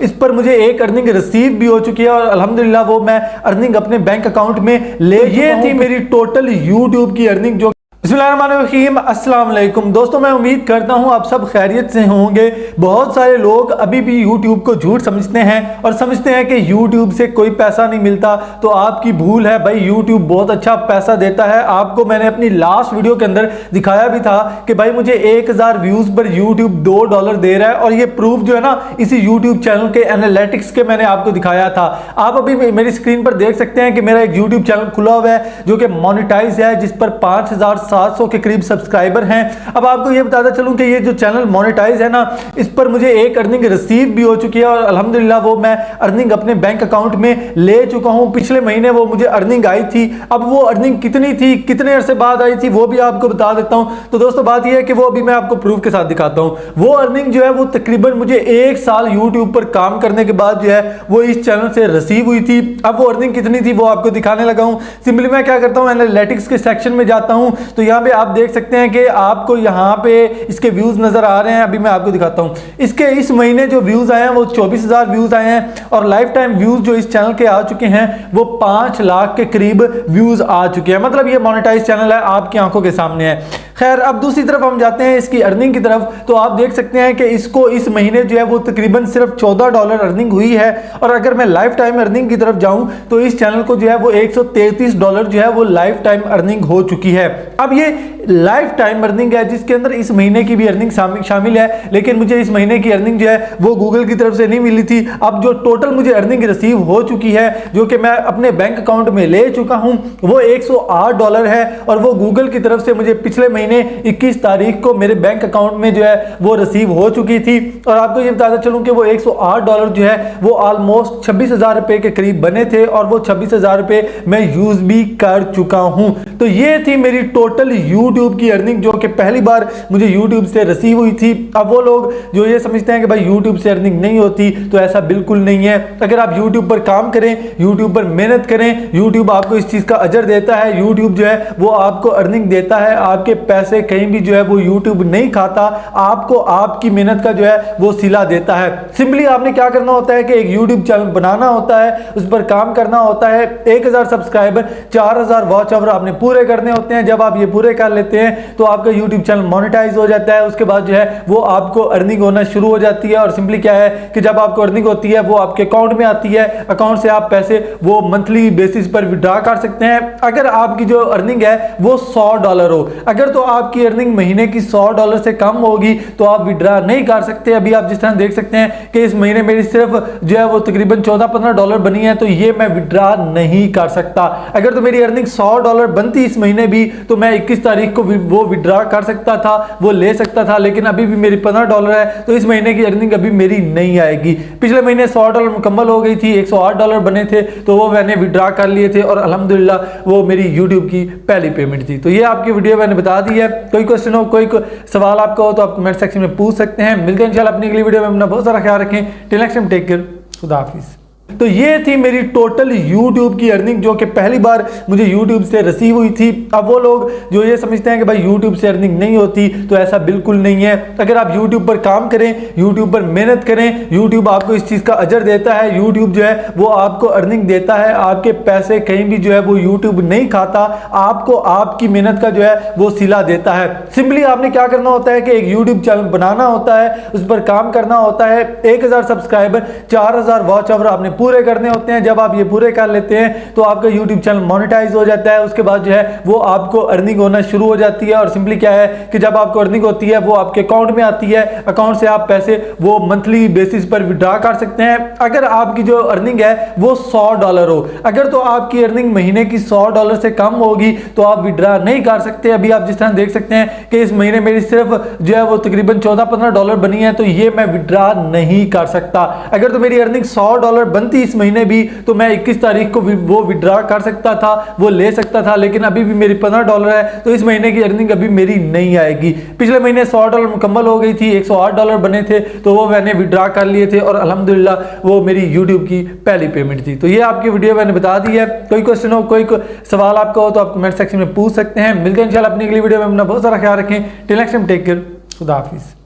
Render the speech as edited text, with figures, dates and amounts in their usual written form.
इस पर मुझे एक अर्निंग रिसीव भी हो चुकी है और अल्हम्दुलिल्लाह वो मैं अर्निंग अपने बैंक अकाउंट में ले ये थी मेरी टोटल यूट्यूब की अर्निंग जो बिस्मिल्लाहिर्रहमानिर्रहीम। अस्सलाम वालेकुम दोस्तों, मैं उम्मीद करता हूं आप सब खैरियत से होंगे। बहुत सारे लोग अभी भी यूट्यूब को झूठ समझते हैं और समझते हैं कि यूट्यूब से कोई पैसा नहीं मिलता, तो आपकी भूल है भाई। यूट्यूब बहुत अच्छा पैसा देता है। आपको मैंने अपनी लास्ट वीडियो के अंदर दिखाया भी था कि भाई मुझे 1000 व्यूज पर यूट्यूब $2 दे रहा है और ये प्रूफ जो है ना इसी यूट्यूब चैनल के एनालिटिक्स के मैंने आपको दिखाया था। आप अभी मेरी स्क्रीन पर देख सकते हैं कि मेरा एक यूट्यूब चैनल खुला हुआ है जो कि मोनेटाइज है, जिस पर 5700 के करीब सब्सक्राइबर हैं। अब आपको ये बताता चलूं कि ये जो चैनल मोनेटाइज है ना, इस पर मुझे एक अर्निंग रिसीव भी हो चुकी है और अल्हम्दुलिल्लाह वो मैं अर्निंग अपने बैंक अकाउंट में ले चुका हूं। पिछले महीने वो मुझे अर्निंग आई थी। अब वो अर्निंग कितनी थी, कितने अरसे बाद आई थी, वो भी आपको बता देता हूं। तो दोस्तों बात यह है कि वो अभी मैं आपको प्रूफ के साथ दिखाता हूं। वो अर्निंग जो है वो तकरीबन मुझे 1 साल यूट्यूब पर काम करने के बाद जो है वो इस चैनल से रिसीव हुई थी। अब वो अर्निंग कितनी थी वो आपको दिखाने लगा हूं। सिंपली मैं क्या करता हूं, एनालिटिक्स के सेक्शन में जाता हूं तो यहाँ पे आप देख सकते हैं कि आपको यहाँ पे इसके व्यूज नजर आ रहे हैं। अभी मैं आपको दिखाता हूँ। इसके इस महीने जो व्यूज आए हैं वो 24,000 व्यूज आए हैं और लाइफ टाइम व्यूज जो इस चैनल के आ चुके हैं वो 5 लाख के करीब व्यूज आ चुके हैं। मतलब ये मोनेटाइज चैनल है, आपकी आंखों के सामने है। खैर अब दूसरी तरफ हम जाते हैं इसकी अर्निंग की तरफ, तो आप देख सकते हैं कि इसको इस महीने जो है वो तकरीबन सिर्फ $14 अर्निंग हुई है। और अगर मैं लाइफ टाइम अर्निंग की तरफ जाऊं तो इस चैनल को जो है वो $133 जो है वो लाइफ टाइम अर्निंग हो चुकी है। अब ये लाइफ टाइम अर्निंग है जिसके अंदर इस महीने की भी अर्निंग शामिल है, लेकिन मुझे इस महीने की अर्निंग जो है वो गूगल की तरफ से नहीं मिली थी। अब जो टोटल मुझे अर्निंग रिसीव हो चुकी है जो कि मैं अपने बैंक अकाउंट में ले चुका हूं वो $108 है और वो गूगल की तरफ से मुझे पिछले महीने 21 तारीख को मेरे बैंक अकाउंट में जो है वो रिसीव हो चुकी थी। और आपको ये बताता चलूं कि वो $108 जो है वो ऑलमोस्ट 26,000 रुपए के करीब बने थे और वो 26,000 रुपए मैं यूज भी कर चुका हूं। तो ये थी मेरी टोटल यूट्यूब की अर्निंग जो कि पहली बार मुझे यूट्यूब से रिसीव हुई थी। अब वो लोग जो ये समझते हैं कि भाई यूट्यूब से अर्निंग नहीं होती, तो ऐसा बिल्कुल नहीं है। अगर आप यूट्यूब पर काम करें, यूट्यूब पर मेहनत करें, यूट्यूब आपको इस चीज का अजर देता है। यूट्यूब जो है वो आपको अर्निंग देता है। आपके पैसे कहीं भी जो है वो यूट्यूब नहीं खाता, आपको आपकी मेहनत का जो है वो सिला देता है। सिंपली आपने क्या करना होता है कि एक यूट्यूब चैनल बनाना होता है, उस पर काम करना होता है। 1000 सब्सक्राइबर, 4000 वॉच आवर आपने पूरे करने होते हैं। जब आप ये पूरे कर लेते हैं तो आपका यूट्यूब चैनल मोनेटाइज हो जाता है। उसके बाद जो है वो आपको अर्निंग होना शुरू हो जाती है। और सिंपली क्या है कि जब आपको अर्निंग होती है वो आपके अकाउंट में आती है। अकाउंट से आप पैसे वो मंथली बेसिस पर विड्रॉ कर सकते हैं। अगर आपकी जो अर्निंग है वो $100 हो, अगर तो आपकी अर्निंग महीने की $100 से कम होगी तो आप विड्रॉ नहीं कर सकते। अभी आप जिस तरह देख सकते हैं कि इस महीने मेरी सिर्फ जो है वो तकरीबन $14-15 बनी है, तो ये मैं विड्रॉ नहीं कर सकता। अगर तो मेरी अर्निंग $100 बनती इस महीने भी तो मैं 21 तारीख को वो विड्रॉ कर सकता था, वो ले सकता था। लेकिन अभी भी मेरी $15 है, तो इस महीने की अर्निंग अभी मेरी नहीं आएगी। पिछले महीने $100 मुकम्मल हो गई थी, $108 बने थे, तो वो मैंने विड्रॉ कर लिए थे और अल्हम्दुलिल्लाह वो मेरी यूट्यूब की पहली पेमेंट थी। तो ये आपकी वीडियो मैंने बता दी है। कोई क्वेश्चन हो, कोई सवाल आपका हो तो आप कमेंट सेक्शन में पूछ सकते हैं। मिलते हैं इंशाल्लाह अपनी अगली वीडियो में। अपना बहुत सारा ख्याल रखें। Till next time, take care, खुदा हाफिज। तो ये थी मेरी टोटल यूट्यूब की अर्निंग जो कि पहली बार मुझे यूट्यूब से रिसीव हुई थी। अब वो लोग जो ये समझते हैं कि भाई यूट्यूब से अर्निंग नहीं होती, तो ऐसा बिल्कुल नहीं है। अगर आप यूट्यूब पर काम करें, यूट्यूब पर मेहनत करें, यूट्यूब आपको इस चीज का अजर देता है। यूट्यूब जो है वो आपको अर्निंग देता है। आपके पैसे कहीं भी जो है वो यूट्यूब नहीं खाता, आपको आपकी मेहनत का जो है वो सिला देता है। सिंपली आपने क्या करना होता है कि एक यूट्यूब चैनल बनाना होता है, उस पर काम करना होता है। 1000 सब्सक्राइबर, 4000 वॉच आवर आपने पूरे करने होते हैं। जब आप ये पूरे कर लेते हैं तो आपका YouTube चैनल मोनेटाइज हो जाता है। उसके बाद जो है वो आपको अर्निंग होना शुरू हो जाती है। और सिंपली क्या है कि जब आपको अर्निंग होती है वो आपके अकाउंट में आती है। अकाउंट से आप पैसे वो मंथली बेसिस पर विड्रॉ कर सकते हैं। अगर आपकी जो अर्निंग है वो $100 हो, अगर तो आपकी अर्निंग महीने की $100 से कम होगी तो आप विड्रॉ नहीं कर सकते। अभी आप जिस तरह देख सकते हैं कि इस महीने मेरी सिर्फ जो है वो तकरीबन $14-15 बनी है, तो ये मैं विड्रॉ नहीं कर सकता। अगर तो मेरी अर्निंग $100 बनती इस महीने भी तो मैं 21 तारीख को वो विड्रॉ कर सकता था, वो ले सकता था। लेकिन अभी भी मेरी $15 है, तो इस महीने की अर्निंग अभी मेरी नहीं आएगी। पिछले महीने $100 मुकम्मल हो गई थी, $108 बने थे, तो वो मैंने विड्रॉ कर लिए थे और अल्हम्दुलिल्लाह वो मेरी यूट्यूब की पहली पेमेंट थी। तो ये आपकी वीडियो मैंने बता दी है। कोई क्वेश्चन हो, कोई सवाल आपका हो तो आप कमेंट सेक्शन में पूछ सकते हैं। मिलते हैं इंशाल्लाह अपनी अगली वीडियो में। अपना बहुत सारा ख्याल रखें। Till next time, take care, खुदा हाफिज।